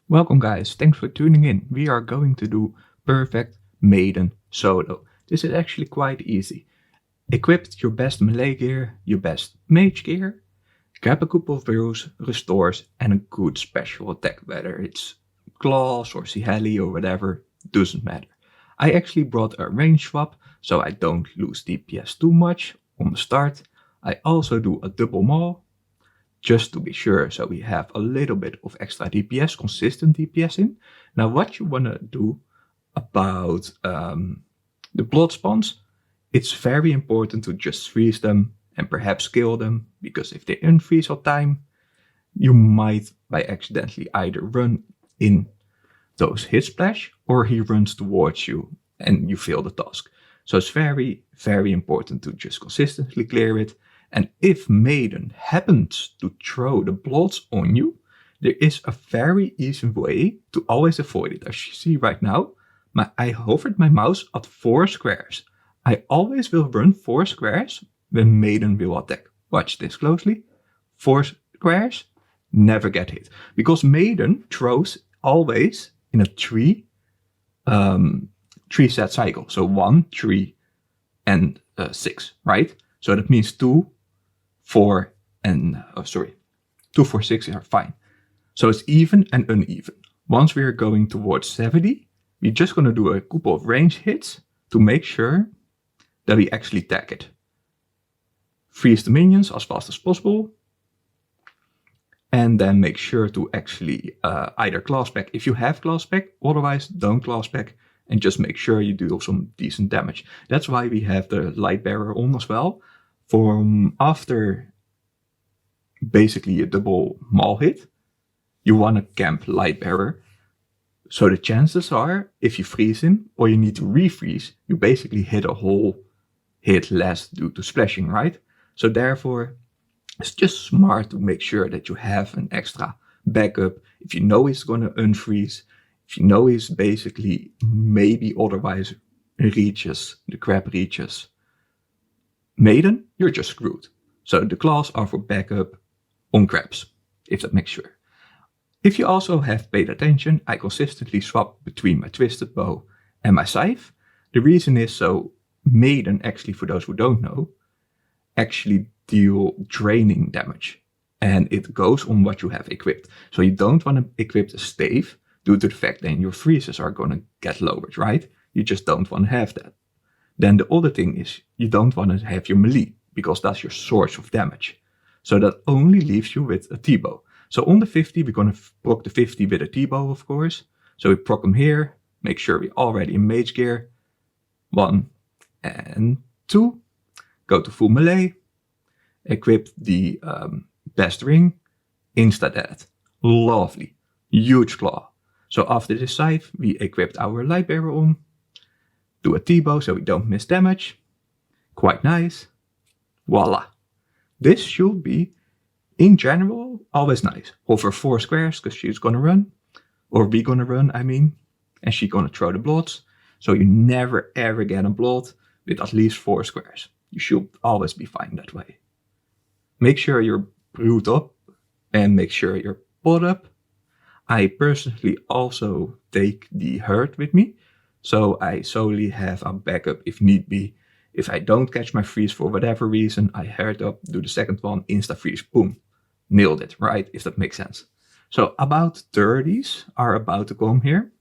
Welcome guys, thanks for tuning in. We are going to do perfect Maiden solo. This is actually quite easy. Equip your best melee gear, your best mage gear, grab a couple of brews, restores, and a good special attack, whether it's claws or heli or whatever, doesn't matter. I actually brought a range swap, so I don't lose DPS too much on the start. I also do a double maul, just to be sure, so we have a little bit of extra DPS, consistent DPS in. Now what you want to do about the blood spawns, it's very important to just freeze them and perhaps kill them, because if they unfreeze all time, you might by accidentally either run in those hit splash or he runs towards you and you fail the task. So it's very, very important to just consistently clear it. And if Maiden happens to throw the bloods on you, there is a very easy way to always avoid it. As you see right now, I hovered my mouse at 4 squares. I always will run 4 squares when Maiden will attack. Watch this closely. 4 squares, never get hit. Because Maiden throws always in a 3 set cycle. So 1, 3, and 6, right? So that means 2, 4, and 2, 4, 6 are fine. So it's even and uneven. Once we are going towards 70, we're just going to do a couple of range hits to make sure that we actually tag it. Freeze the minions as fast as possible. And then make sure to actually either class back if you have class back, otherwise don't class back, and just make sure you do some decent damage. That's why we have the light bearer on as well. From after basically a double maul hit, you want to camp light bearer. So the chances are, if you freeze him or you need to refreeze, you basically hit a whole hit less due to splashing, right? So therefore, it's just smart to make sure that you have an extra backup. If you know he's going to unfreeze, if you know he's basically maybe otherwise reaches, the crab reaches Maiden, you're just screwed. So the claws are for backup on crabs, if that makes sure. If you also have paid attention, I consistently swap between my twisted bow and my scythe. The reason is so Maiden, actually for those who don't know, actually deal draining damage. And it goes on what you have equipped. So you don't want to equip a stave due to the fact that your freezes are going to get lowered, right? You just don't want to have that. Then the other thing is you don't want to have your melee, because that's your source of damage. So that only leaves you with a T-bow. So on the 50, we're going to proc the 50 with a T-bow, of course. So we proc them here, make sure we're already in mage gear. 1 and 2. Go to full melee. Equip the best ring. Insta-dead. Lovely. Huge claw. So after this scythe, we equipped our light bearer on. Do a T-bow so we don't miss damage. Quite nice. Voila. This should be, in general, always nice. Hover 4 squares, because she's gonna run. Or we gonna run, I mean. And she's gonna throw the bloods. So you never ever get a blood with at least 4 squares. You should always be fine that way. Make sure you're brewed up and make sure you're pot up. I personally also take the herd with me. So I solely have a backup if need be. If I don't catch my freeze for whatever reason, I herd up, do the second one, insta freeze, boom. Nailed it, right? If that makes sense. So about 30s are about to come here.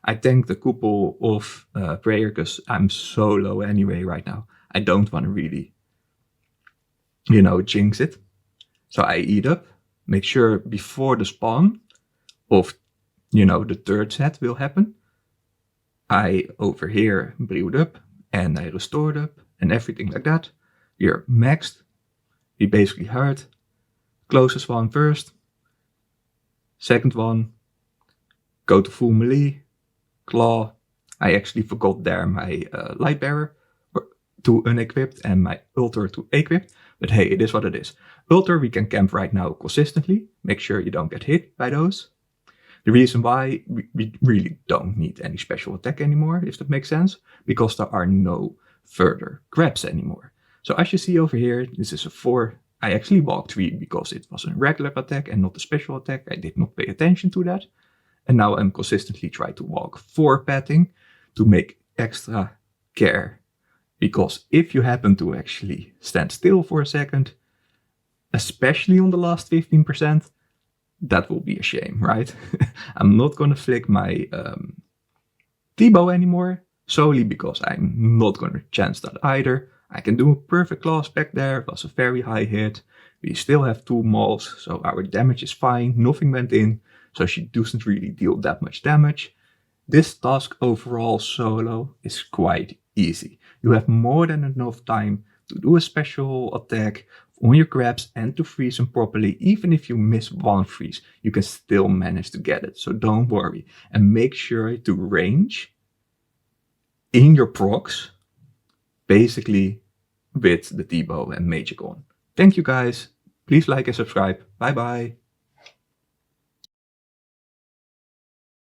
I tanked a couple of prayer because I'm so low anyway right now. I don't want to really, jinx it. So I eat up, make sure before the spawn of, the third set will happen, I over here brewed up and I restored up and everything like that. We're maxed. We basically hurt. Closest one first. Second one. Go to full melee. Claw. I actually forgot there my light bearer to unequipped and my ultra to equipped. But hey, it is what it is. Ultra we can camp right now consistently. Make sure you don't get hit by those. The reason why we really don't need any special attack anymore, if that makes sense, because there are no further grabs anymore. So as you see over here, this is a 4. I actually walked 3 because it was a regular attack and not a special attack. I did not pay attention to that. And now I'm consistently trying to walk 4 patting to make extra care. Because if you happen to actually stand still for a second, especially on the last 15%, that will be a shame, right? I'm not going to flick my T-bow anymore, solely because I'm not going to chance that either. I can do a perfect class back there, it was a very high hit. We still have 2 mauls, so our damage is fine, nothing went in, so she doesn't really deal that much damage. This task overall solo is quite easy. You have more than enough time to do a special attack on your grabs and to freeze them properly. Even if you miss one freeze, you can still manage to get it, so don't worry. And make sure to range in your procs, basically with the T-bow and magic on. Thank you guys. Please like and subscribe. Bye bye.